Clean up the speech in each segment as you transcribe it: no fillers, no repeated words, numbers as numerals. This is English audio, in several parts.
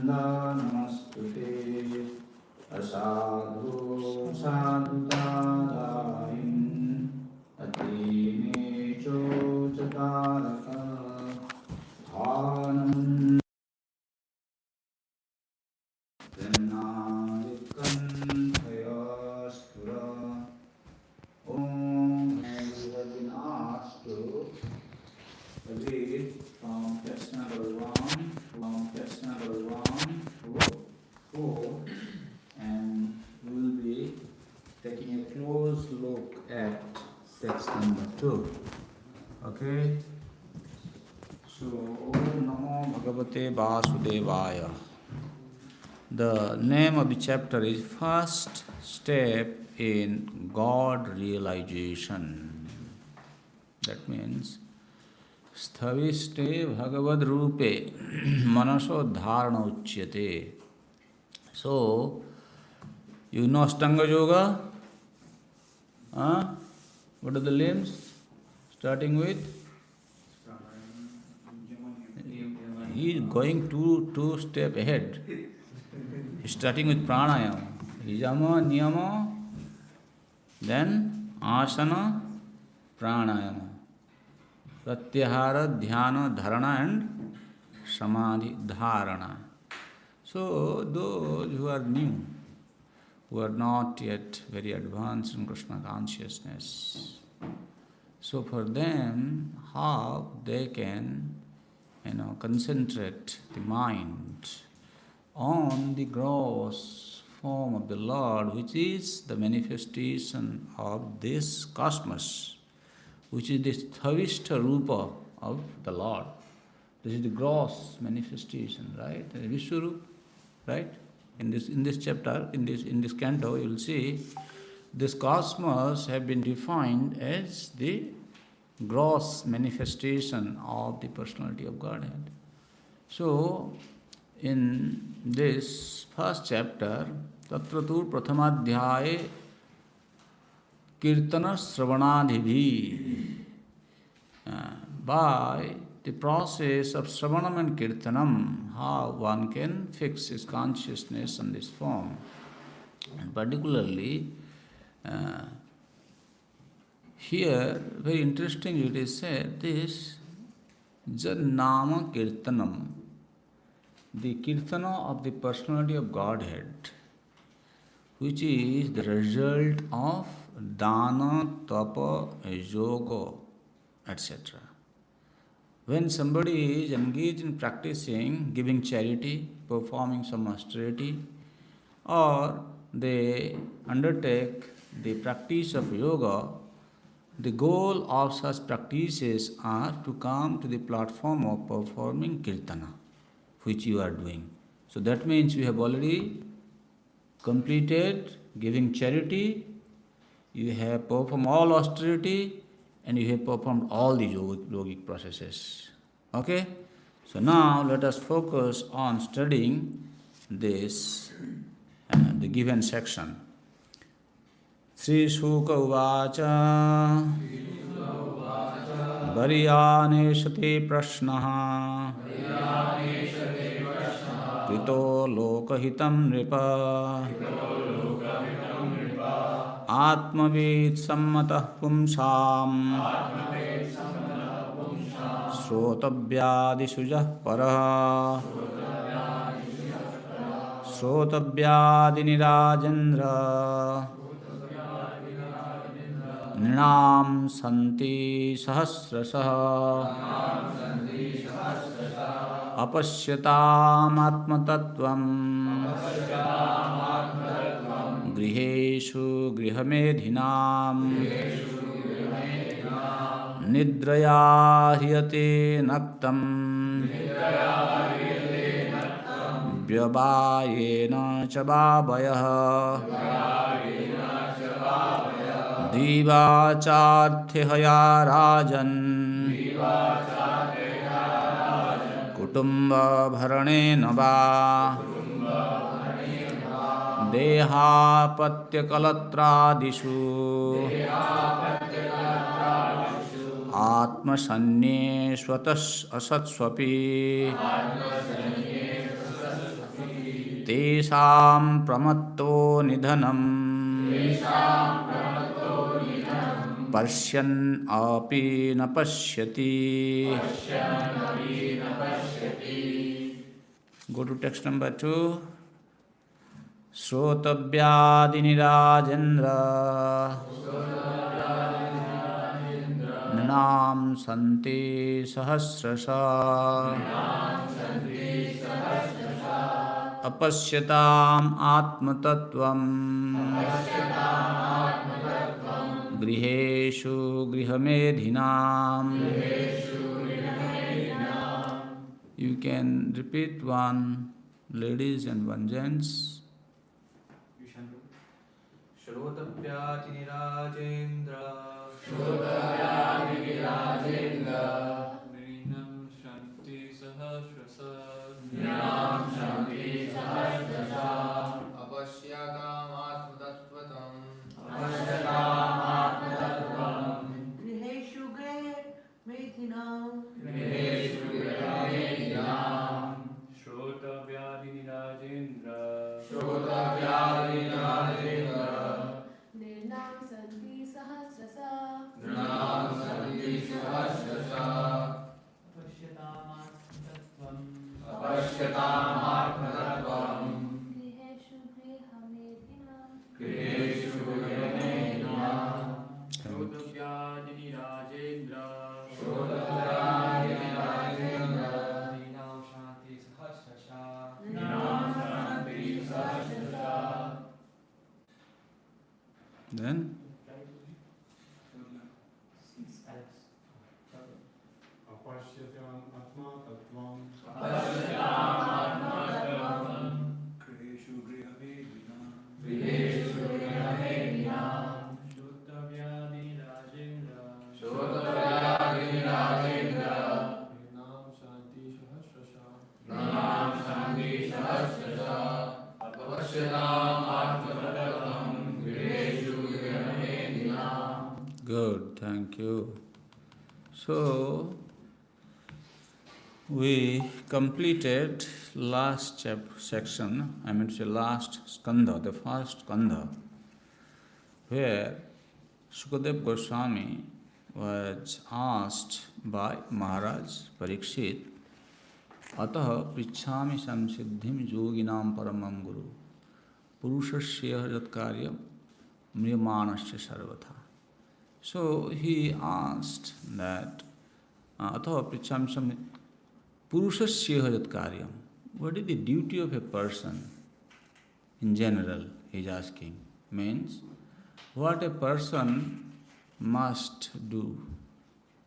Namastute Asadu Sadhutadain Atine Chochataraka Dhanam Vennadikantayasthura Om. And we have been asked to read from text number 1 to 4, and we will be taking a close look at text number 2. Okay? So, Om Namo Bhagavate Vasudevaya. The name of the chapter is First Step in God Realization. That means Sthaviste Bhagavad Rupe Manaso Dharana Uchyate. So, you know Ashtanga Yoga? What are the limbs? Starting with? He is going two steps ahead. He's starting with pranayama. Yama, niyama, then asana, pranayama. Pratyahara, dhyana, dharana and samadhi, dharana. So those who are new, who are not yet very advanced in Krishna consciousness, so for them, how they can, concentrate the mind on the gross form of the Lord, which is the manifestation of this cosmos, which is the Sthavishta Rupa of the Lord. This is the gross manifestation, right? The Vishwarup, right? In this chapter, in this canto, you will see this cosmos have been defined as the gross manifestation of the personality of Godhead. So, in this first chapter, Tatratu Prathamadhyaye Kirtana Sravanadhibhi, by the process of Sravanam and Kirtanam, how one can fix his consciousness on this form. And particularly, here, very interesting it is said, this Jannama Kirtanam, the Kirtana of the personality of Godhead, which is the result of Dana, Tapa, Yoga, etc. When somebody is engaged in practicing, giving charity, performing some austerity, or they undertake the practice of yoga, the goal of such practices are to come to the platform of performing kirtana, which you are doing. So that means you have already completed giving charity, you have performed all austerity, and you have performed all the yogic processes. Okay? So now let us focus on studying this, the given section. Sri Shuka Uvacha Varyaneshate Prashnaha Krito Lokahitam Nripa Atmavid Sammatah Pumsam Srotavyadisujah Paraha Srotavyadinirajendra Nrinam Santi Sahasrasaha Apashyatam Atmatattvam Griheshu Grihamedhinam Nidraya Hriyate Naktam Vyabhayena Chabhavayah Divacharthya Rajan Kutumba Bharane Nava Dehapatya Kalatradishu Atma Sanye Swatas Asatswapi Tesam pramatto nidhanam Parsyan api na pashyati. Go to text number 2. Srotavyadini Rajendra Nanam Santi Sahasrasa Apashyatam Atmatattvam Griheshu Grihamedhinam. You can repeat one ladies and one gents. Shrotavyatini Rajendra Nrinam Shanti Sahasrasa Apashyatam Atmatattvam Griheshu Medhinam Shrotavyatini Rajendra Nirnam Santi Sahasrasa Apashyatam Atmatattvam Griheshu Grihamedhinam Shrotavyatini Rajendra Nrinam Shanti Sahasrasa Then Apashyatam Atma Tattvam Griheshu Grihamedhinam Shrotavyatini Rajendra Nrinam Shanti Sahasrasa Apashyatam Atmatattvam Griheshu Grihamedhinam. good, thank you. So we completed last section, I mean to say last skandha, the first skandha, where Shukadev Goswami was asked by Maharaj Parikshit, Ataha prichhami samsiddhim yoginam paramam guru purushasya yatkaryam mriyamanasya sarvatha. So he asked that, Ataha prichhami samsiddhim purushasya yatkaryam. What is the duty of a person in general, he is asking. Means, what a person must do.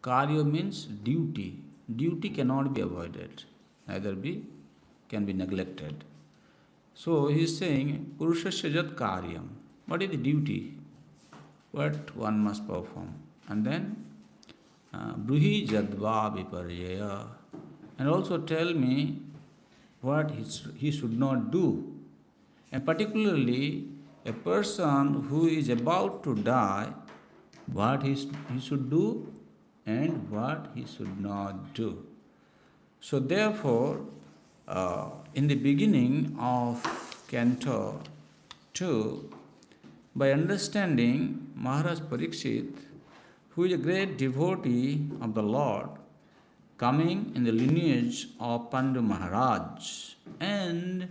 Karya means duty. Duty cannot be avoided, neither can be neglected. So he is saying, Purushasya jat karyam. What is the duty? What one must perform. And then, bruhi jadva viparjaya. And also tell me what he should not do. And particularly, a person who is about to die, what he should do and what he should not do. So therefore, in the beginning of Canto 2, by understanding Maharaj Parikshit, who is a great devotee of the Lord, coming in the lineage of Pandu Maharaj, and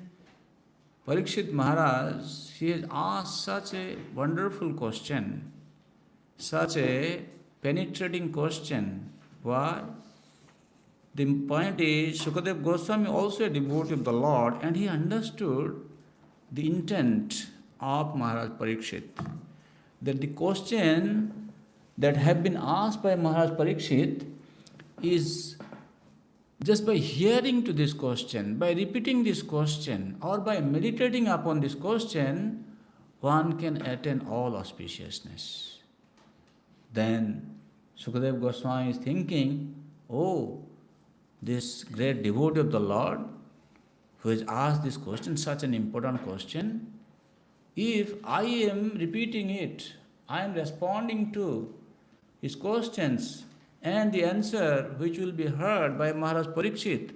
Parikshit Maharaj, he has asked such a wonderful question, such a penetrating question. Why? The point is, Shukadev Goswami also a devotee of the Lord, and he understood the intent of Maharaj Parikshit. That the question that have been asked by Maharaj Parikshit is just by hearing to this question, by repeating this question, or by meditating upon this question, one can attain all auspiciousness. Then Shukadev Goswami is thinking, oh, this great devotee of the Lord who has asked this question, such an important question, if I am repeating it, I am responding to his questions, and the answer which will be heard by Maharaj Parikshit,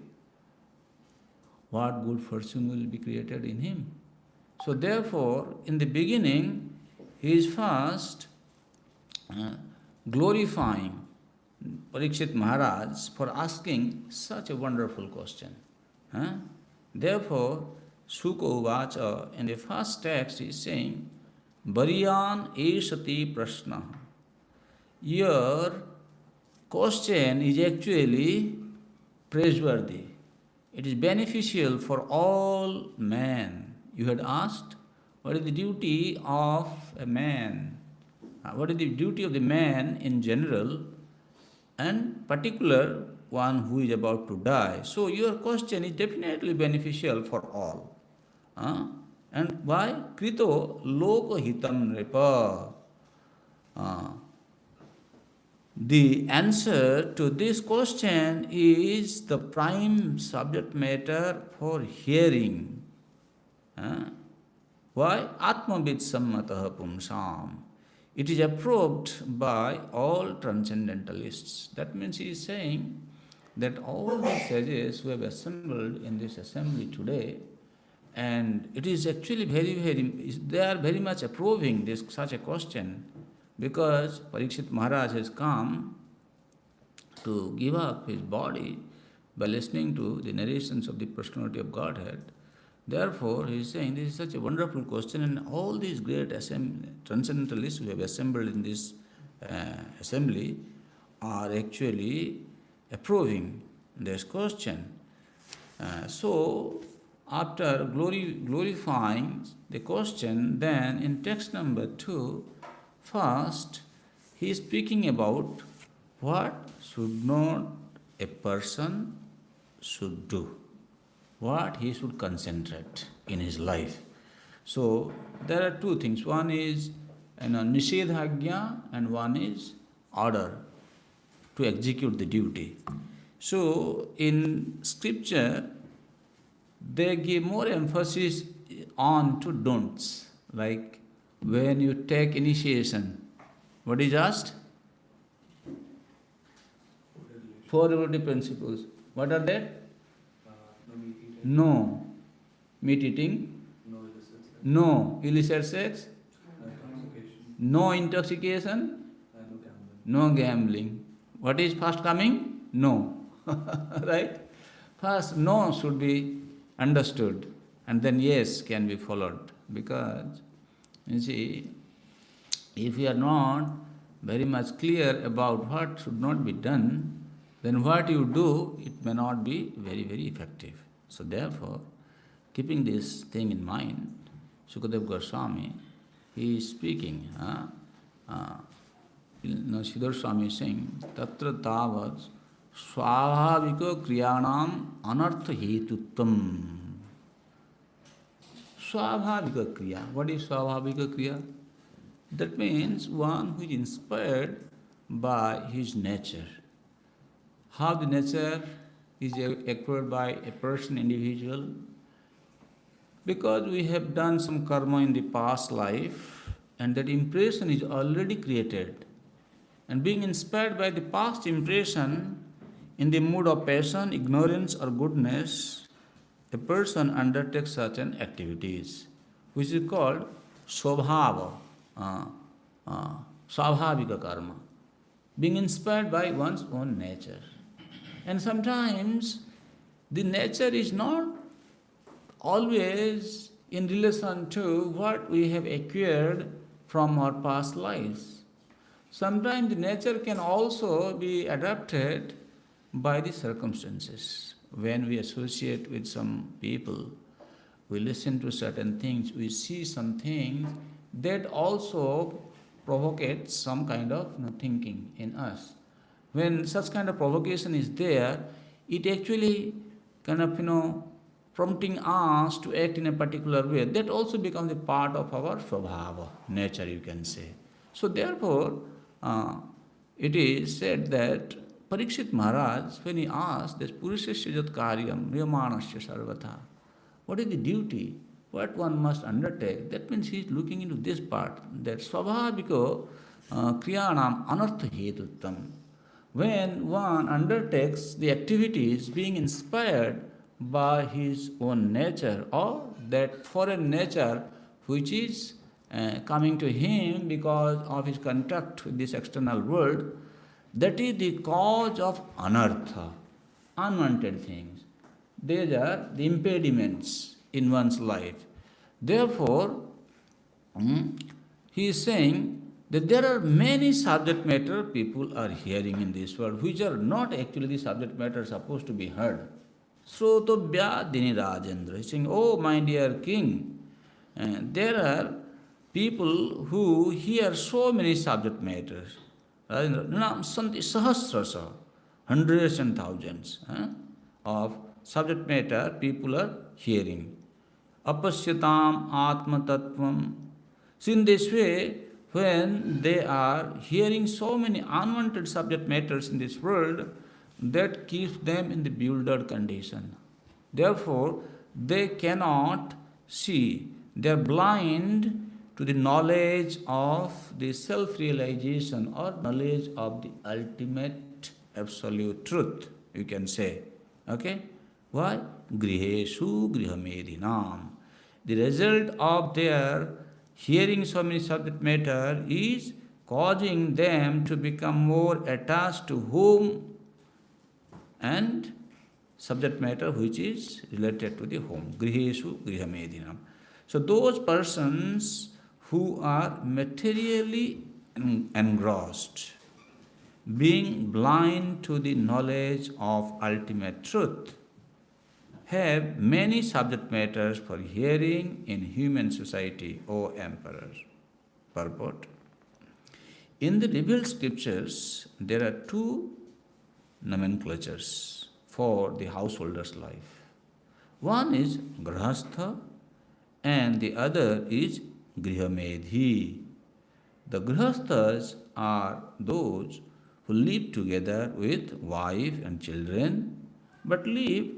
what good fortune will be created in him. So therefore, in the beginning, he is first glorifying Parikshit Maharaj for asking such a wonderful question. Huh? Therefore, Shuka Uvacha in the first text is saying, Bariyan Eshati Prashna. Your question is actually praiseworthy. It is beneficial for all men. You had asked, what is the duty of a man? What is the duty of the man in general and particular one who is about to die? So your question is definitely beneficial for all. And why? Krito loko hitam repa. The answer to this question is the prime subject matter for hearing. Why? Atmavid sammataha pumsam. It is approved by all transcendentalists. That means he is saying that all the sages who have assembled in this assembly today, and it is actually they are very much approving this such a question, because Parikshit Maharaj has come to give up his body by listening to the narrations of the personality of Godhead. Therefore, he is saying this is such a wonderful question, and all these great transcendentalists who have assembled in this assembly are actually approving this question. So, after glorifying the question, then in text number 2, first he is speaking about what should not a person should do, what he should concentrate in his life. So there are two things. One is nishedhagya and one is order to execute the duty. So in scripture, they give more emphasis on to don'ts. Like when you take initiation, what is asked? 4 relative principles. What are they? No meat eating, no illicit sex, no intoxication, no gambling. What is first coming? No. Right? First no should be understood, and then yes can be followed. Because, you see, if we are not very much clear about what should not be done, then what you do, it may not be very, very effective. So therefore, keeping this thing in mind, Sukadeva Goswami, he is speaking, Sridhar Swami is saying, Tatra tavat swabhavika kriyanam anartha hetutvam. Swabhavika kriya. What is swabhavika kriya? That means one who is inspired by his nature. How the nature is acquired by a person, individual? Because we have done some karma in the past life, and that impression is already created. And being inspired by the past impression, in the mood of passion, ignorance or goodness, a person undertakes certain activities, which is called swabhava, swabhavika karma, being inspired by one's own nature. And sometimes the nature is not always in relation to what we have acquired from our past lives. Sometimes the nature can also be adapted by the circumstances. When we associate with some people, we listen to certain things, we see some things, that also provocates some kind of thinking in us. When such kind of provocation is there, it actually kind of, prompting us to act in a particular way. That also becomes a part of our swabhava, nature, you can say. So therefore, it is said that Parikshit Maharaj, when he asked this Purushasya jat karyam riyamanasya sarvata, what is the duty, what one must undertake? That means he is looking into this part, that swabhaviko kriyanam anartha hetuttam. When one undertakes the activities being inspired by his own nature or that foreign nature which is coming to him because of his contact with this external world, that is the cause of anartha, unwanted things. These are the impediments in one's life. Therefore, he is saying that there are many subject matter people are hearing in this world which are not actually the subject matter supposed to be heard. Srotobhya Dini Rajendra. He is saying, oh my dear king, there are people who hear so many subject matters. Rajendra, santi sahasrasa, hundreds and thousands of subject matter people are hearing. Apasyatam atma tattvam. So in this way, when they are hearing so many unwanted subject matters in this world, that keeps them in the bewildered condition. Therefore, they cannot see. They are blind to the knowledge of the self-realization or knowledge of the ultimate absolute truth, you can say. Okay? Why? Griheshu grihamedinam. The result of their hearing so many subject matter is causing them to become more attached to home and subject matter which is related to the home. Griheshu grihamedinam. So those persons who are materially engrossed, being blind to the knowledge of ultimate truth, have many subject matters for hearing in human society, O Emperor. Purport. In the revealed scriptures, there are two nomenclatures for the householder's life. One is grahastha and the other is grihamedhi. The grahasthas are those who live together with wife and children but live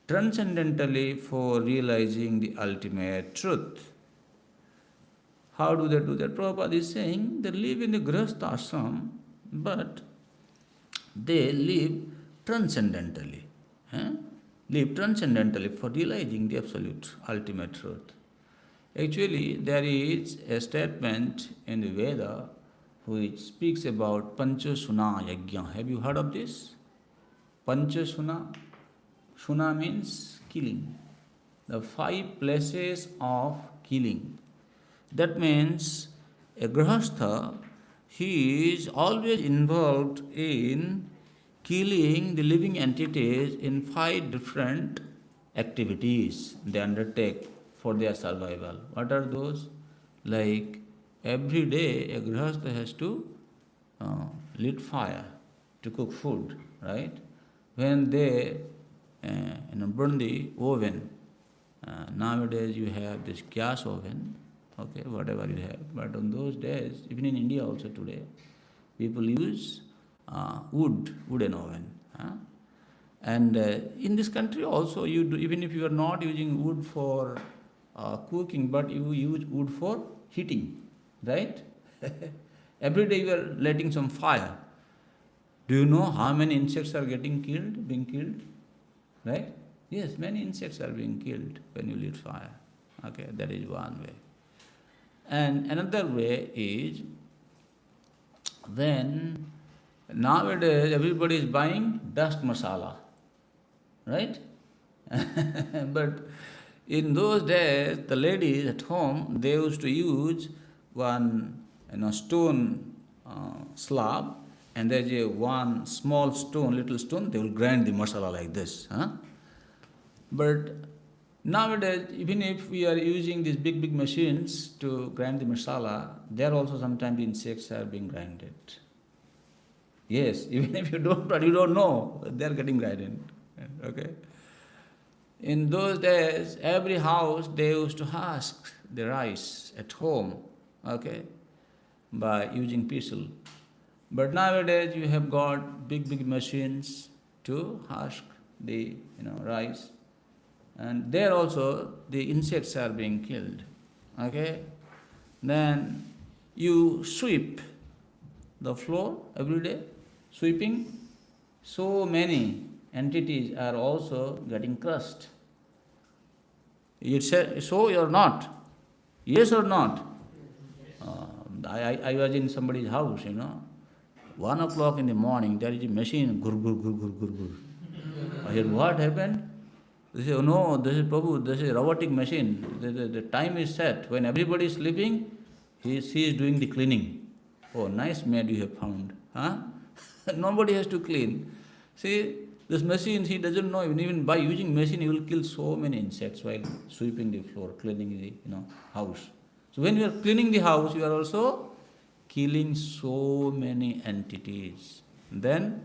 transcendentally for realizing the ultimate truth. How do they do that? Prabhupada is saying they live in the grahastha ashram, but they live transcendentally. Live transcendentally for realizing the absolute ultimate truth. Actually, there is a statement in the Veda which speaks about Panchasuna Yajna. Have you heard of this? Panchasuna. Suna means killing. The 5 places of killing. That means a grahastha, he is always involved in killing the living entities in 5 different activities they undertake for their survival. What are those? Like every day a grahastha has to lit fire to cook food, right? When they burn the oven, nowadays you have this gas oven, okay, whatever you have. But on those days, even in India also today, people use wooden oven. And in this country also, you do, even if you are not using wood for cooking, but you use wood for heating, right? Every day you are lighting some fire. Do you know how many insects are being killed? Right? Yes, many insects are being killed when you lit fire. Okay, that is one way. And another way is when nowadays everybody is buying dust masala, right? But in those days, the ladies at home, they used to use one stone slab, and there's one small stone, little stone, they will grind the masala like this. But nowadays, even if we are using these big machines to grind the masala, there also sometimes insects are being grinded. Yes, even if you don't know, they are getting grinded. Okay. In those days, every house they used to husk the rice at home, okay, by using pestle. But nowadays you have got big machines to husk the rice, and there also the insects are being killed. Okay, then you sweep the floor every day, sweeping. So many entities are also getting crushed You say so or not? Yes or not? I was in somebody's house, 1 o'clock in the morning, there is a machine, gur, gur, gur, gur, gur, gur. I said, what happened? They say, oh no, this is Prabhu, this is a robotic machine. The time is set. When everybody is sleeping, she is doing the cleaning. Oh, nice maid you have found. Huh? Nobody has to clean. See, this machine, he doesn't know, even by using machine, he will kill so many insects while sweeping the floor, cleaning the house. So when you are cleaning the house, you are also killing so many entities. Then,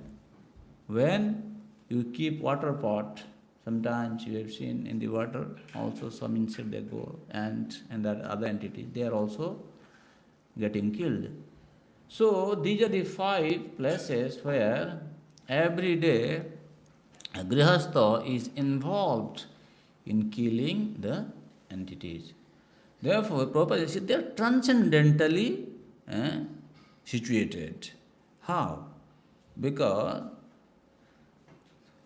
when you keep water pot, sometimes you have seen in the water, also some insect they go, and that other entities, they are also getting killed. So these are the 5 places where every day a grihastha is involved in killing the entities. Therefore, Prabhupada says they are transcendentally situated. How? Because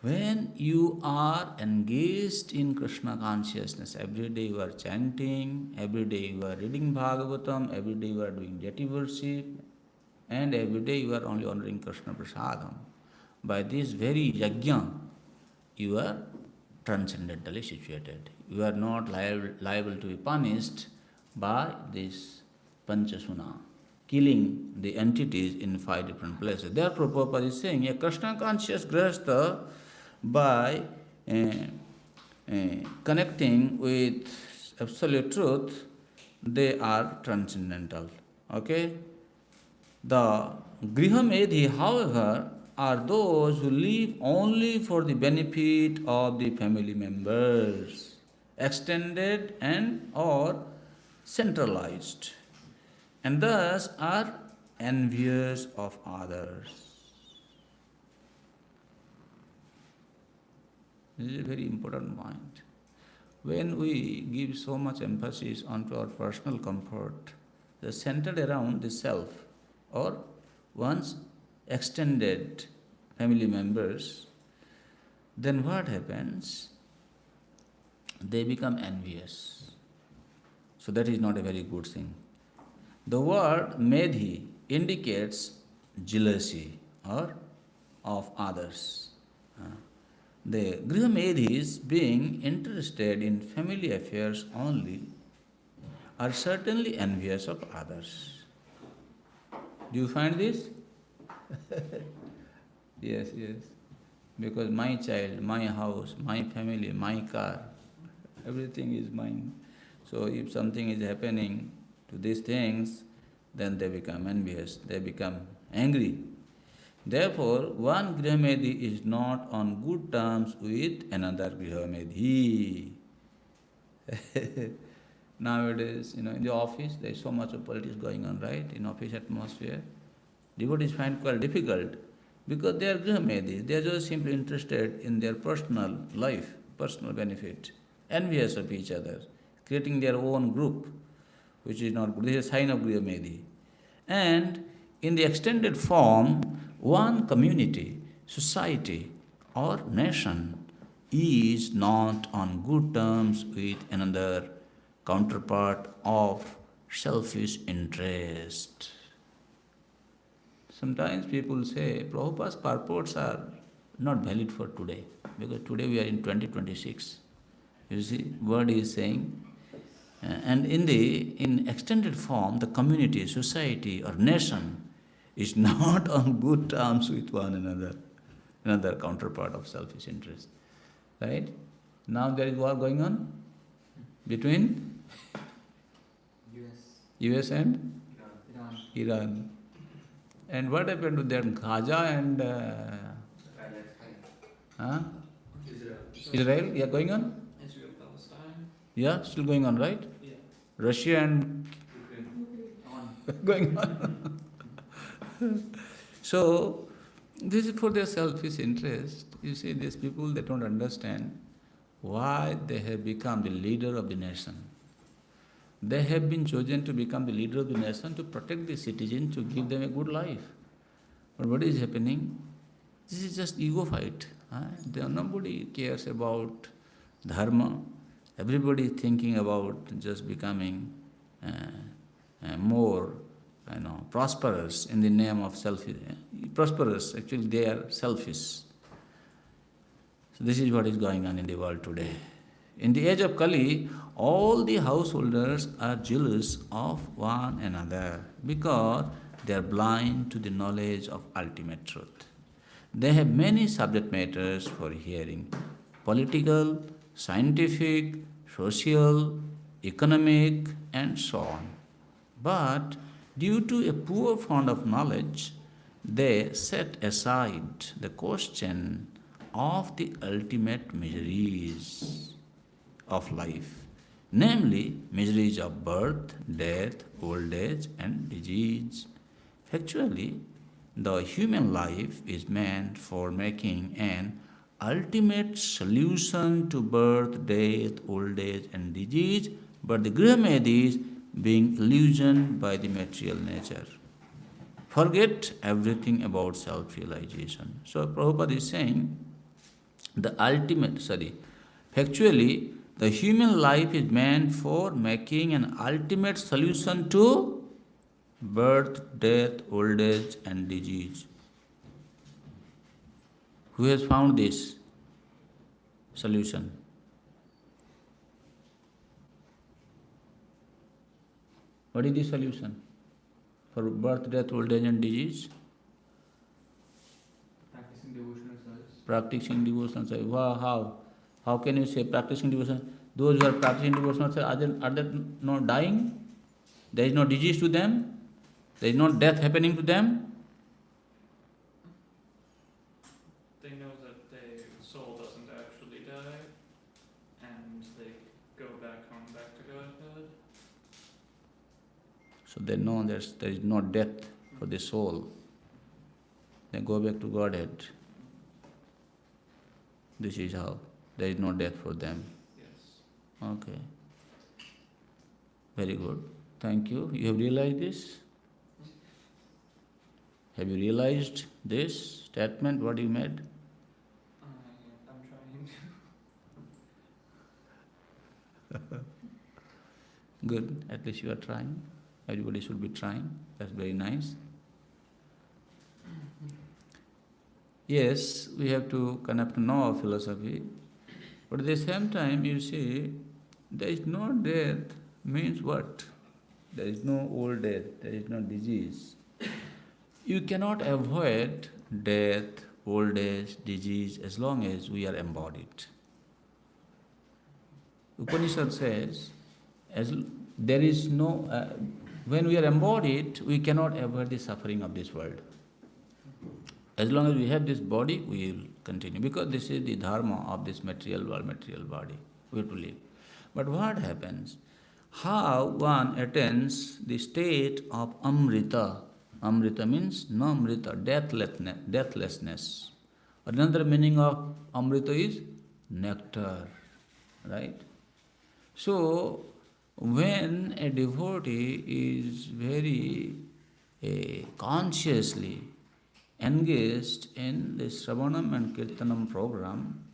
when you are engaged in Krishna consciousness, every day you are chanting, every day you are reading Bhagavatam, every day you are doing deity worship, and every day you are only honoring Krishna Prasadam. By this very yajna, you are transcendentally situated. You are not liable to be punished by this Panchasuna, killing the entities in 5 different places. Therefore, Prabhupada is saying, a Krishna conscious grihastha, by connecting with absolute truth, they are transcendental. Okay? The grihamedhi, however, are those who live only for the benefit of the family members, extended and or centralized, and thus are envious of others. This is a very important point. When we give so much emphasis onto our personal comfort, they are centered around the self or one's extended family members, then what happens? They become envious. So that is not a very good thing. The word medhi indicates jealousy or of others. The grihamedhis, being interested in family affairs only, are certainly envious of others. Do you find this? Yes. Because my child, my house, my family, my car, everything is mine. So if something is happening to these things, then they become envious, they become angry. Therefore, one grihamedhi is not on good terms with another grihamedhi. Nowadays, in the office, there is so much of politics going on, right? In office atmosphere, devotees find quite difficult because they are grihamedhis. They are just simply interested in their personal life, personal benefit, envious of each other, creating their own group, which is not good. This is a sign of grihamedhi. And in the extended form, one community, society, or nation is not on good terms with another counterpart of selfish interest. Sometimes people say, Prabhupada's purports are not valid for today, because today we are in 2026. You see, word is saying, and in extended form, the community, society, or nation is not on good terms with one another, another counterpart of selfish interest. Right? Now there is war going on between US and Iran. And what happened to them? Gaza and Israel? Yeah, going on? Israel, Palestine. Yeah, still going on, right? Yeah. Russia and going on. So, this is for their selfish interest. You see, these people, they don't understand why they have become the leader of the nation. They have been chosen to become the leader of the nation to protect the citizens, to give them a good life. But what is happening? This is just ego fight. Nobody cares about dharma. Everybody is thinking about just becoming more, prosperous in the name of selfish. Prosperous, actually they are selfish. So this is what is going on in the world today. In the age of Kali, all the householders are jealous of one another because they are blind to the knowledge of ultimate truth. They have many subject matters for hearing: political, scientific, social, economic, and so on. But due to a poor fund of knowledge, they set aside the question of the ultimate miseries of life, namely miseries of birth, death, old age, and disease. Factually, the human life is meant for making an ultimate solution to birth, death, old age, and disease, but the Grihamad is being illusioned by the material nature. Forget everything about self-realization. So Prabhupada is saying, factually, the human life is meant for making an ultimate solution to birth, death, old age, and disease. Who has found this solution? What is the solution for birth, death, old age, and disease? Practicing devotional service. Practicing devotional service. How? How can you say practicing devotion? Those who are practicing devotional service, are they not dying? There is no disease to them? There is no death happening to them? They know that their soul doesn't actually die, and they go back home, back to Godhead. So they know there is no death for the soul. They go back to Godhead. This is how. There is no death for them. Yes. Okay. Very good. Thank you. You have realized this? Have you realized this statement, what you made? I'm trying to. Good. At least you are trying. Everybody should be trying. That's very nice. Yes, we have to kind of know our philosophy. But at the same time, you see, there is no death means what? There is no old age, there is no disease. You cannot avoid death, old age, disease as long as we are embodied. Upanishad says, there is no, when we are embodied, we cannot avoid the suffering of this world. As long as we have this body, we will continue. Because this is the dharma of this material world, material body. We have to live. But what happens? How one attains the state of amrita. Amrita means no amrita, deathlessness. Another meaning of amrita is nectar. Right? So, when a devotee is very consciously engaged in the Shravanam and Kirtanam program,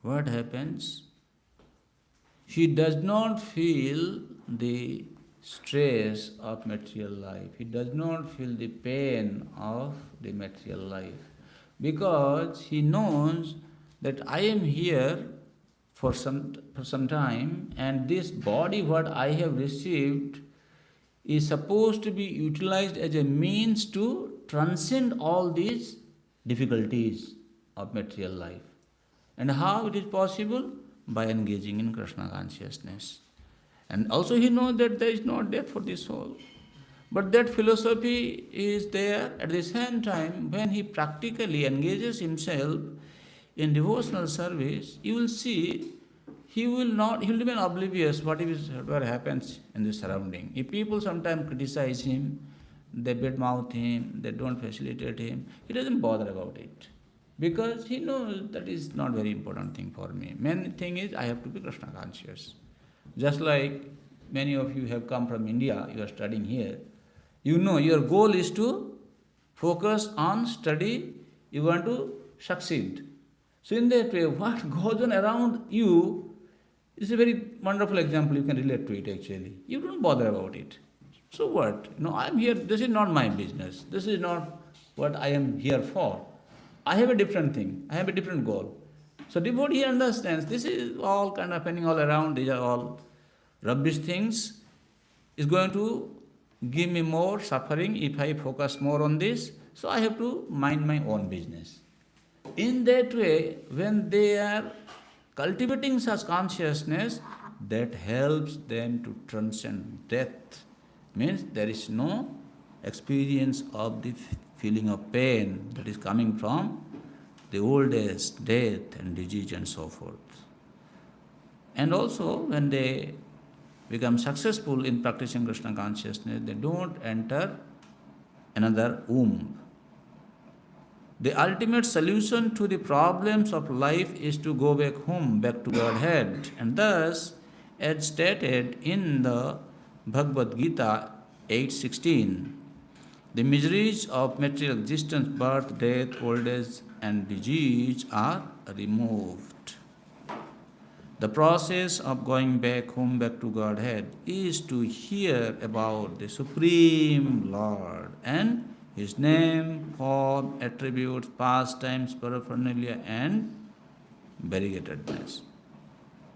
what happens? He does not feel the stress of material life. He does not feel the pain of the material life. Because he knows that I am here for some time, and this body what I have received is supposed to be utilized as a means to transcend all these difficulties of material life. And how it is possible? By engaging in Krishna consciousness. And also he knows that there is no death for the soul. But that philosophy is there at the same time when he practically engages himself in devotional service, you will see he will remain oblivious whatever happens in the surrounding. If people sometimes criticize him, they badmouth him, they don't facilitate him, he doesn't bother about it. Because he knows that is not very important thing for me. Main thing is I have to be Krishna conscious. Just like many of you have come from India, you are studying here. You know your goal is to focus on study, you want to succeed. So in that way, what goes on around you, It's a very wonderful example, you can relate to it actually. You don't bother about it. So what? I'm here, this is not my business. This is not what I am here for. I have a different thing, I have a different goal. So devotee understands this is all kind of happening all around, these are all rubbish things. Is going to give me more suffering if I focus more on this. So I have to mind my own business. In that way, when they are cultivating such consciousness, that helps them to transcend death. Means there is no experience of the feeling of pain that is coming from the old age, death and disease and so forth. And also when they become successful in practicing Krishna consciousness, they don't enter another womb. The ultimate solution to the problems of life is to go back home, back to Godhead. And thus, as stated in the Bhagavad Gita 8:16, the miseries of material existence, birth, death, old age and disease are removed. The process of going back home, back to Godhead, is to hear about the Supreme Lord and His name, form, attributes, pastimes, paraphernalia and variegatedness.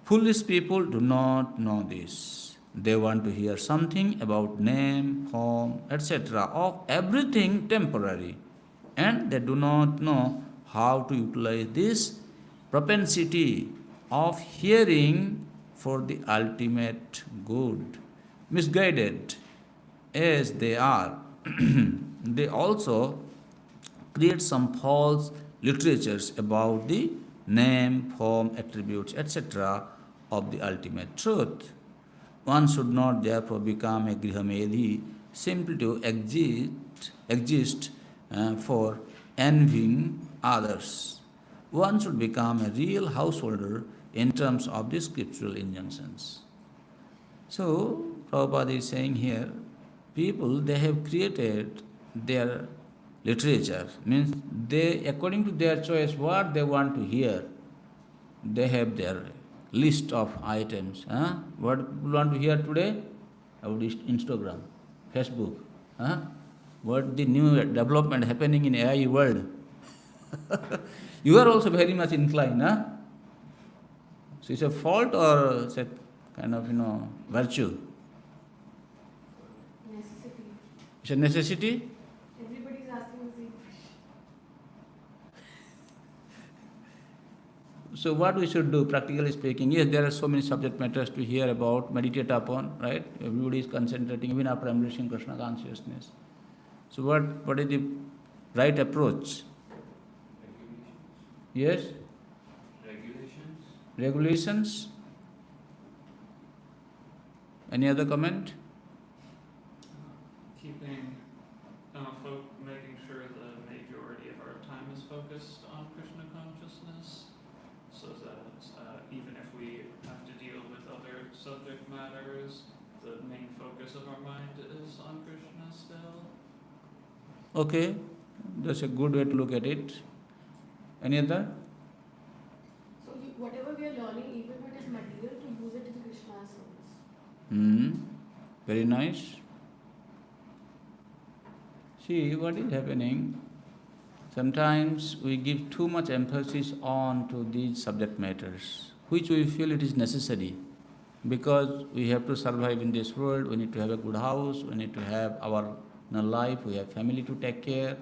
Foolish people do not know this. They want to hear something about name, form, etc. of everything temporary, and they do not know how to utilize this propensity of hearing for the ultimate good. Misguided as they are, they also create some false literatures about the name, form, attributes, etc. of the ultimate truth. One should not therefore become a grihamedhi simply to exist for envying others. One should become a real householder in terms of the scriptural injunctions. So, Prabhupada is saying here, people, they have created their literature, means they, according to their choice, what they want to hear, they have their list of items. What people want to hear today? About Instagram, Facebook. What the new development happening in AI world. You are also very much inclined. So it's a fault or it's a kind of, virtue? Necessity. It's a necessity? Everybody is asking the same question. So what we should do, practically speaking? Yes, there are so many subject matters to hear about, meditate upon, right? Everybody is concentrating even after embracing Krishna consciousness. So what is the right approach? Yes? Regulations? Any other comment? Making sure the majority of our time is focused on Krishna consciousness, so that even if we have to deal with other subject matters, the main focus of our mind is on Krishna still. Okay, that's a good way to look at it. Any other? So whatever we are learning, even if it is material, to use it in Krishna's service. Very nice. See, what is happening? Sometimes we give too much emphasis on to these subject matters, which we feel it is necessary. Because we have to survive in this world, we need to have a good house, we need to have our life, we have family to take care,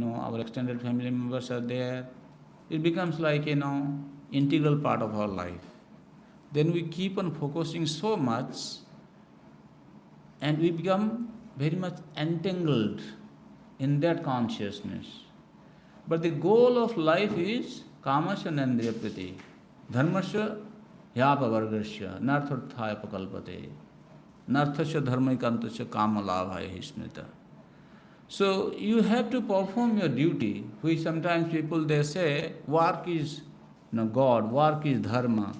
our extended family members are there. It becomes like, integral part of our life. Then we keep on focusing so much and we become very much entangled in that consciousness. But the goal of life is kamasya nandriyapriti, dharmasya yapavargasya, nartharthaya pakalpate, narthasya dharmaikantasya kamalabhaya smrita. So you have to perform your duty, which sometimes people they say, work is God, work is dharma.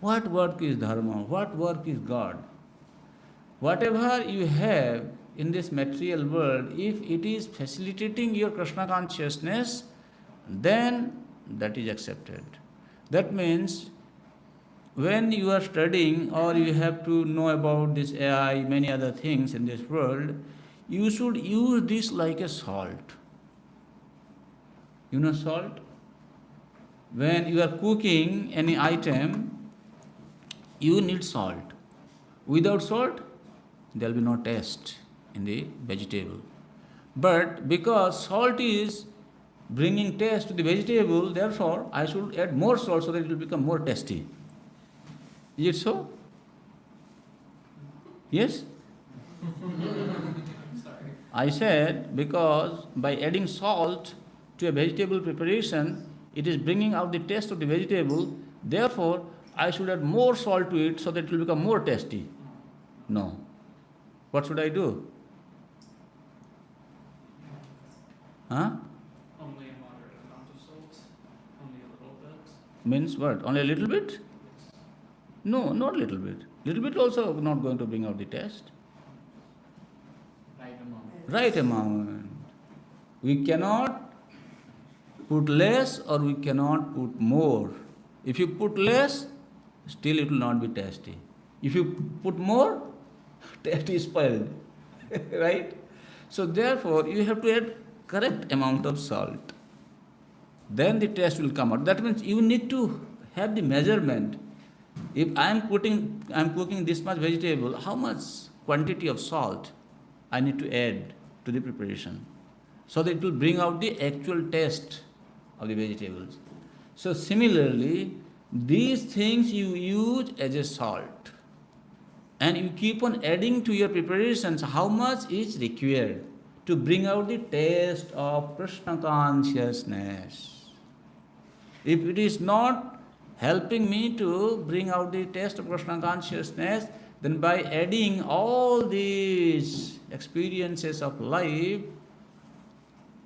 What work is dharma? What work is God? Whatever you have in this material world, if it is facilitating your Krishna consciousness, then that is accepted. That means when you are studying or you have to know about this AI, many other things in this world, you should use this like a salt. You know salt? When you are cooking any item, you need salt. Without salt, there will be no taste in the vegetable. But because salt is bringing taste to the vegetable, therefore I should add more salt so that it will become more tasty. Is it so? Yes? Sorry. I said because by adding salt to a vegetable preparation, it is bringing out the taste of the vegetable. Therefore, I should add more salt to it so that it will become more tasty. No. What should I do? Huh? Only a moderate amount of salt. Only a little bit. Means what? Only a little bit? No, not a little bit. Little bit also not going to bring out the taste. Right amount. Right amount. We cannot put less or we cannot put more. If you put less, still it will not be tasty. If you put more, taste is spoiled. Right? So therefore, you have to add correct amount of salt. Then the taste will come out. That means you need to have the measurement. If I am cooking this much vegetable, how much quantity of salt I need to add to the preparation so that it will bring out the actual taste of the vegetables. So similarly, these things you use as a salt and you keep on adding to your preparations how much is required to bring out the taste of Krishna consciousness. If it is not helping me to bring out the taste of Krishna consciousness, then by adding all these experiences of life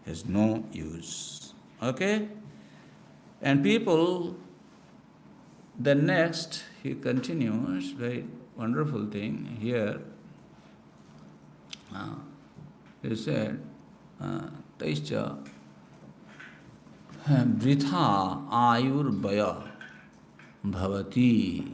has no use. Okay? And people, the next, he continues, very wonderful thing here. He said, Taischa Britha Ayurbaya Bhavati.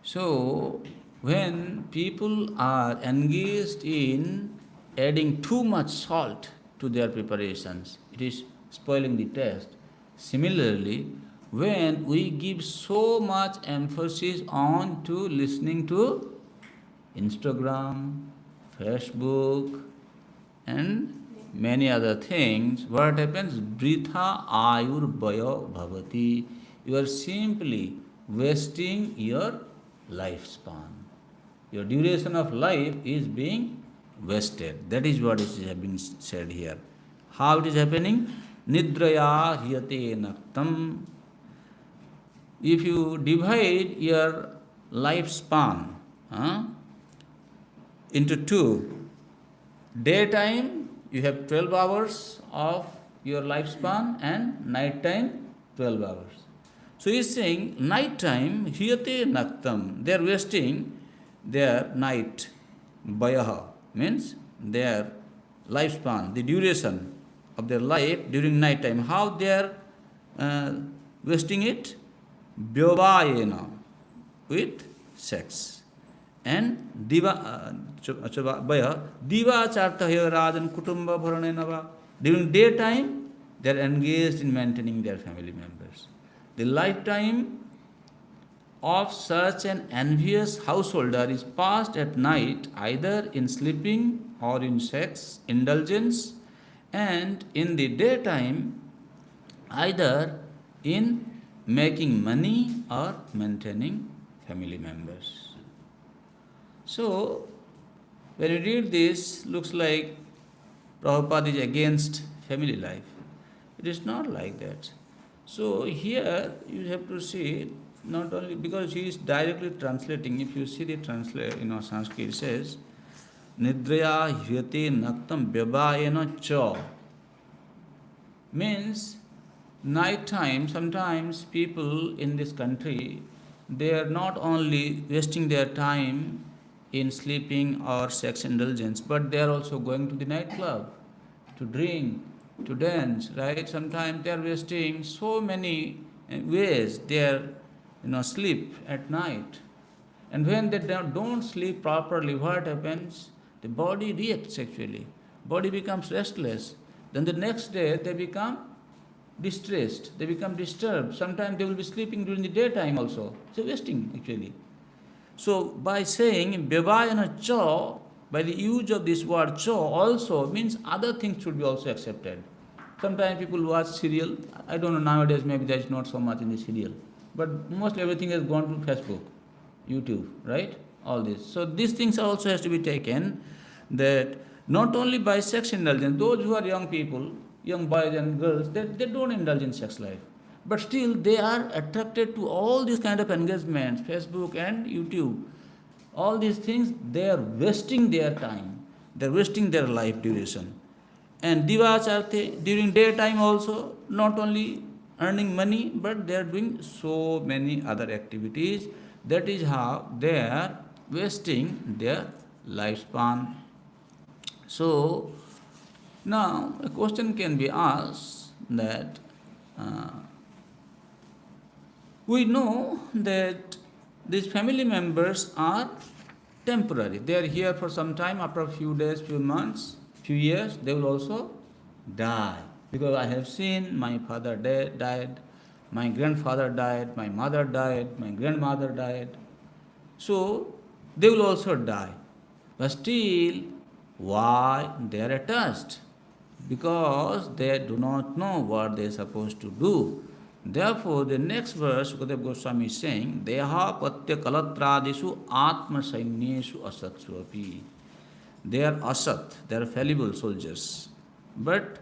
So, when people are engaged in adding too much salt to their preparations, it is spoiling the taste. Similarly, when we give so much emphasis on to listening to Instagram, Facebook, and many other things, what happens? Britha Ayurbaya Bhavati. You are simply wasting your lifespan. Your duration of life is being wasted. That is what is being said here. How it is happening? Nidraya hyate naktam. If you divide your lifespan into two, daytime you have 12 hours of your lifespan and night time 12 hours. So he is saying night time hyate naktam. They are wasting their night bayaha, means their lifespan, the duration of their life during night time. How they are wasting it? Vyavayena, with sex. And diva chartahya rajan kutumba bharanenava. During daytime, they are engaged in maintaining their family members. The lifetime of such an envious householder is passed at night either in sleeping or in sex indulgence, and in the daytime either in making money or maintaining family members. So, when you read this, looks like Prabhupada is against family life. It is not like that. So here you have to see, not only because he is directly translating, if you see the Sanskrit, it says, Nidraya hyate naktam vyavayena cha. Means, night time, sometimes people in this country, they are not only wasting their time in sleeping or sex indulgence, but they are also going to the nightclub to drink, to dance, right? Sometimes they are wasting so many ways. They are sleep at night. And when they don't sleep properly, what happens? The body reacts actually. Body becomes restless. Then the next day they become distressed, they become disturbed. Sometimes they will be sleeping during the daytime also. It's a wasting actually. So by saying Vyavayana cha, by the use of this word cha also means other things should be also accepted. Sometimes people watch serial. I don't know, nowadays maybe there is not so much in the serial. But mostly everything has gone to Facebook, YouTube, right? All this. So these things also has to be taken, that not only by sex indulgence, those who are young people, young boys and girls, they don't indulge in sex life. But still they are attracted to all these kind of engagements, Facebook and YouTube. All these things, they are wasting their time. They are wasting their life duration. And divacharte, during daytime also, not only earning money, but they are doing so many other activities. That is how they are wasting their lifespan. So, now a question can be asked that we know that these family members are temporary. They are here for some time, after a few days, few months, few years, they will also die. Because I have seen my father died, my grandfather died, my mother died, my grandmother died. So, they will also die. But still, why they are attached? Because they do not know what they are supposed to do. Therefore, the next verse, Sukadeva Goswami is saying, Deha patya kalatradishu atma sainyeshu asatsu api. They are asat, they are fallible soldiers. But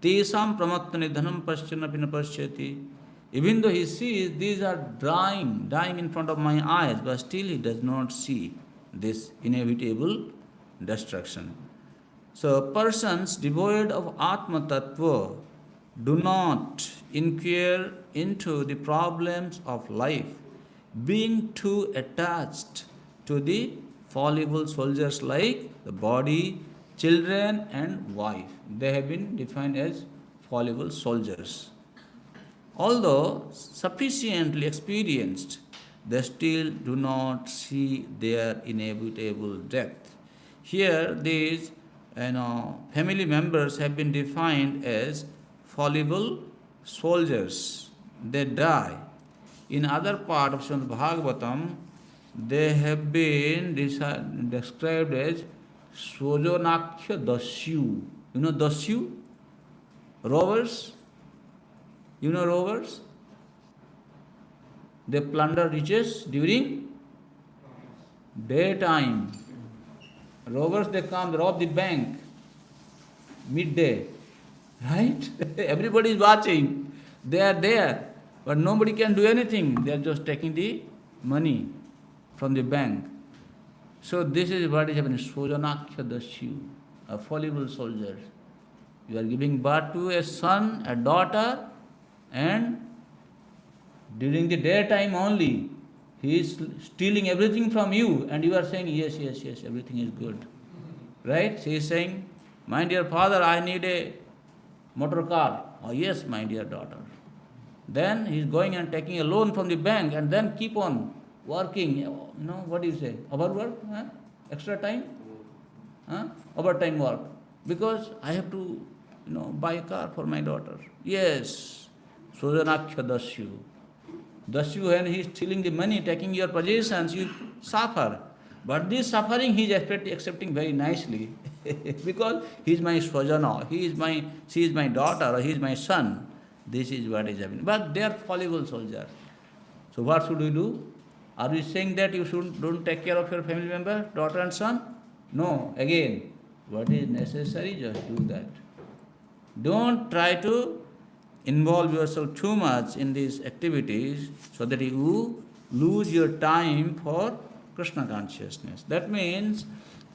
tesam pramatta nidhanam paschanapi na paschati. Even though he sees these are dying in front of my eyes, but still he does not see this inevitable destruction. So persons devoid of Atma Tattva do not inquire into the problems of life, being too attached to the fallible soldiers like the body, children and wife. They have been defined as fallible soldiers. Although sufficiently experienced, they still do not see their inevitable death. Here, these family members have been defined as fallible soldiers. They die. In other part of Srimad Bhagavatam, they have been described as Sojonakhya Dasyu. You know Dasyu? Robbers? You know robbers? They plunder riches during daytime. Robbers, they come, they rob the bank, midday. Right? Everybody is watching. They are there. But nobody can do anything. They are just taking the money from the bank. So this is what is happening. Sojanakya Dasyu, a fallible soldier. You are giving birth to a son, a daughter, and during the daytime only, he is stealing everything from you, and you are saying, yes, everything is good. Right? She is saying, my dear father, I need a motor car. Oh yes, my dear daughter. Then he is going and taking a loan from the bank, and then keep on working. What do you say? Overwork? Huh? Extra time? Huh? Overtime work. Because I have to, buy a car for my daughter. Yes. Sojanakya Dasyu. Dasyu, when he is stealing the money, taking your possessions, you suffer. But this suffering he is accepting very nicely. Because he is my swajana, she is my daughter, or he is my son. This is what is happening. But they are fallible soldiers. So what should we do? Are we saying that you don't take care of your family member, daughter and son? No. Again, what is necessary, just do that. Don't try to involve yourself too much in these activities so that you lose your time for Krishna consciousness. That means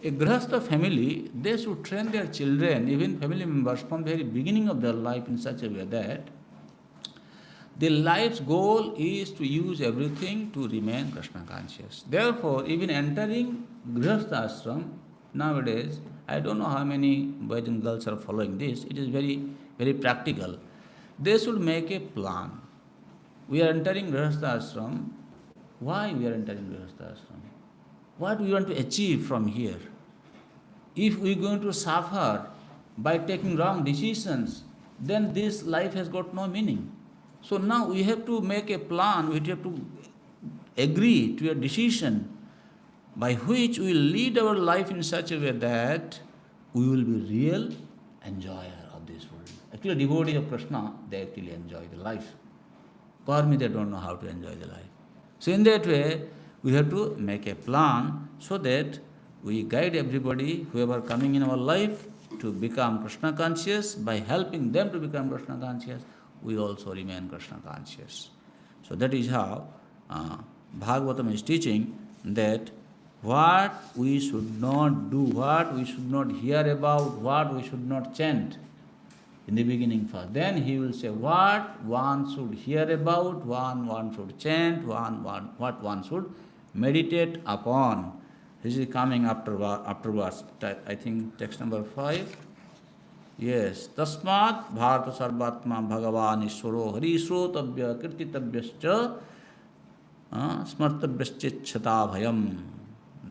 a grahastha family, they should train their children, even family members, from the very beginning of their life in such a way that the life's goal is to use everything to remain Krishna conscious. Therefore, even entering grahastha ashram, nowadays, I don't know how many boys and girls are following this. It is very, very practical. They should make a plan. We are entering grahastha ashram. Why we are entering Grihastha ashram? What we want to achieve from here? If we are going to suffer by taking wrong decisions, then this life has got no meaning. So now we have to make a plan, we have to agree to a decision by which we will lead our life in such a way that we will be real enjoyer of this world. Actually, devotees of Krishna, they actually enjoy the life. Karmi, they don't know how to enjoy the life. So in that way, we have to make a plan so that we guide everybody, whoever coming in our life, to become Krishna conscious. By helping them to become Krishna conscious, we also remain Krishna conscious. So that is how Bhagavatam is teaching that what we should not do, what we should not hear about, what we should not chant in the beginning first. Then he will say what one should hear about, one should chant, what one should meditate upon. This is coming afterwards. I think text number 5. Yes. Tasmat bharata sarvatma bhagavan ishvaro hari shrotavya kirtitavyascha smartavyascha bhayam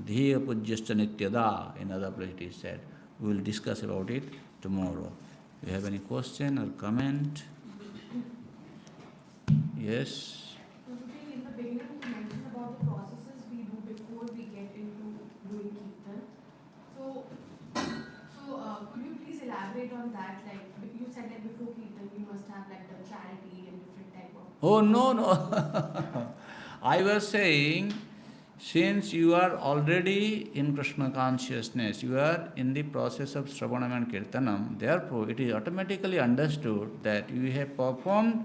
dhiya pujyascha nityada. In other place it is said. We will discuss about it tomorrow. You have any question or comment? Yes. In the beginning, you mentioned about the processes we do before we get into doing kirtan. So, could you please elaborate on that? Like you said, like before kirtan, you must have like the charity and different type of. Oh no. I was saying, since you are already in Krishna consciousness, you are in the process of Shravanam and Kirtanam, therefore it is automatically understood that you have performed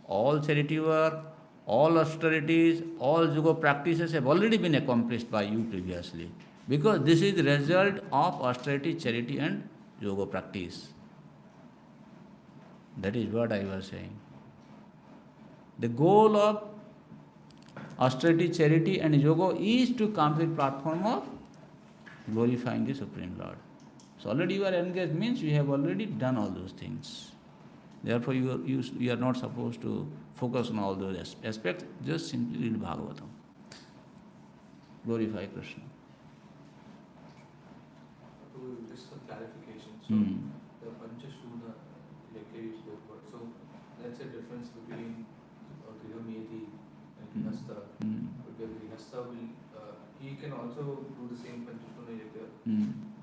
all charity work, all austerities, all yoga practices have already been accomplished by you previously. Because this is the result of austerity, charity and yoga practice. That is what I was saying. The goal of austerity, charity and yoga is to come to the platform of glorifying the Supreme Lord. So already you are engaged means you have already done all those things. Therefore you are not supposed to focus on all those aspects, just simply read Bhagavatam. Glorify Krishna. Just for clarification, so the Panchashuna lecture you spoke about, so that's a difference between Grihameti and Grihastha. Because Grihastha will, he can also do the same Panchashuna lecture,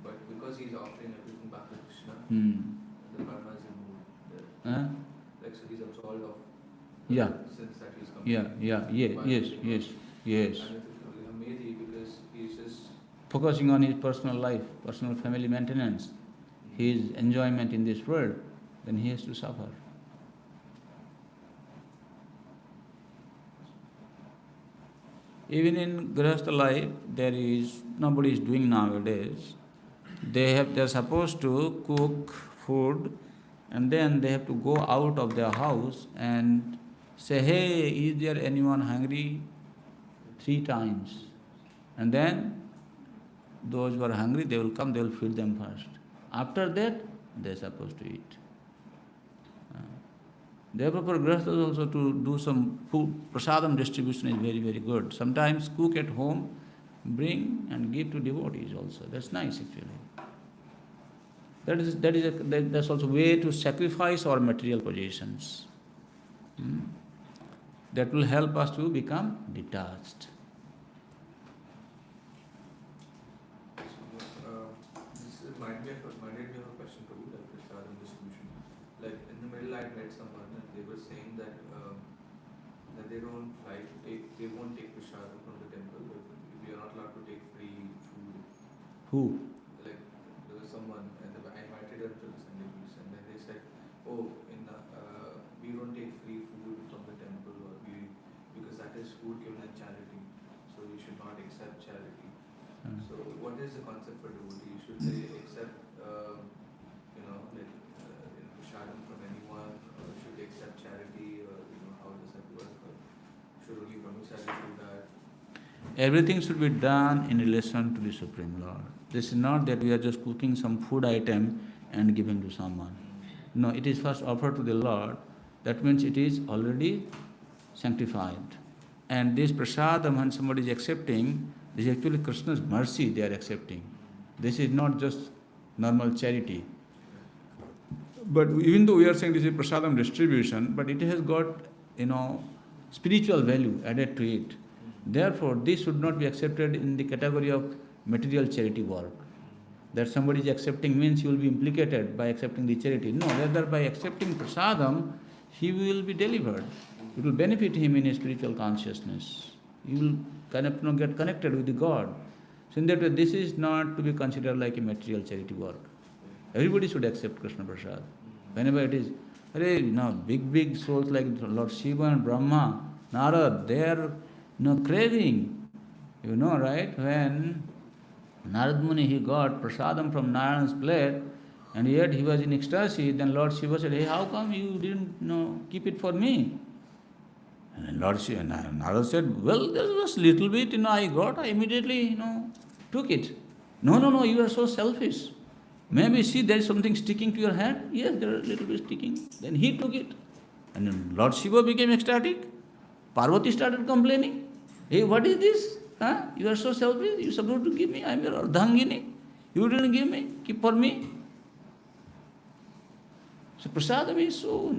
but because he is offering everything back to Krishna, the karma is removed. Like so he's absolved of sins that he's committed. Yes. And with Grihameti, because he's just Focusing on his personal life, personal family maintenance, his enjoyment in this world, then he has to suffer. Even in Grihastha life, nobody is doing nowadays. They are supposed to cook food and then they have to go out of their house and say, hey, is there anyone hungry? 3 times. And then those who are hungry, they will come, they will feed them first. After that, they are supposed to eat. Therefore, for Grihasthas also to do some food, prasadam distribution is very, very good. Sometimes cook at home, bring and give to devotees also. That's nice actually. That's also a way to sacrifice our material possessions. That will help us to become detached. Might be a question to you, like prasadam distribution. Like in the middle, I read someone and they were saying that they don't they won't take prasadam from the temple. But we are not allowed to take free food. Who? Like there was someone and I invited them to the Sunday feast, and then they said, oh, we don't take free food from the temple, because that is food given in charity. So we should not accept charity. So what is the concept for devotees? Should they accept, prasadam from anyone, or should they accept charity, or how does that work? Or should only brahmacharis do that? Everything should be done in relation to the Supreme Lord. This is not that we are just cooking some food item and giving to someone. No, it is first offered to the Lord. That means it is already sanctified. And this prasadam, when somebody is accepting, this is actually Krishna's mercy they are accepting. This is not just normal charity. But even though we are saying this is prasadam distribution, but it has got, spiritual value added to it. Therefore, this should not be accepted in the category of material charity work. That somebody is accepting means he will be implicated by accepting the charity. No, rather by accepting prasadam, he will be delivered. It will benefit him in his spiritual consciousness. He will get connected with the God. So in that way, this is not to be considered like a material charity work. Everybody should accept Krishna Prasad. Whenever it is, big souls like Lord Shiva and Brahma, Narad, they are craving. Right? When Narad Muni, he got prasadam from Narayan's plate, and yet he was in ecstasy, then Lord Shiva said, hey, how come you didn't keep it for me? And Lord Shiva, Narad said, well, there was little bit, I got, I immediately, took it. No, you are so selfish. Maybe see there is something sticking to your hand. Yes, there is a little bit sticking. Then he took it. And then Lord Shiva became ecstatic. Parvati started complaining. Hey, what is this? You are so selfish. You are supposed to give me. I am your ardhangini. You didn't give me. Keep for me. So prasadam is so,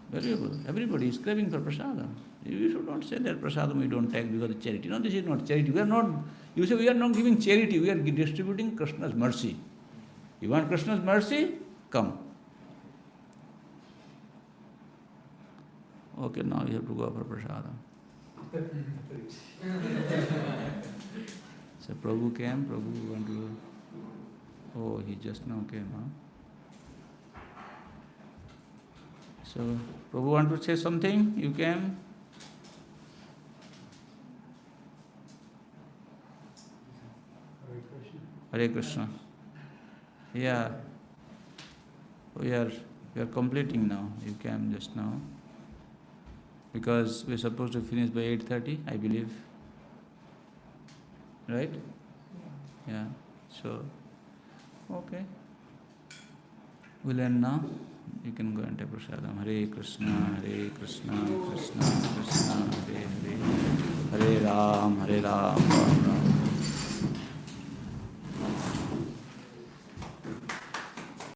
valuable. Everybody is craving for prasadam. You should not say that prasadam we don't take because of charity. No, this is not charity. You say we are not giving charity. We are distributing Krishna's mercy. You want Krishna's mercy? Come. Okay, now you have to go for prasadam. So Prabhu came, Prabhu want to... Oh, he just now came, So, Prabhu want to say something? You came? Hare Krishna. Yeah. We are completing now. You came just now. Because we're supposed to finish by 8:30, I believe. Right? Yeah. So, okay. We'll end now. You can go and take prasadam. Hare Krishna, Krishna Krishna, Hare Hare, Hare Ram,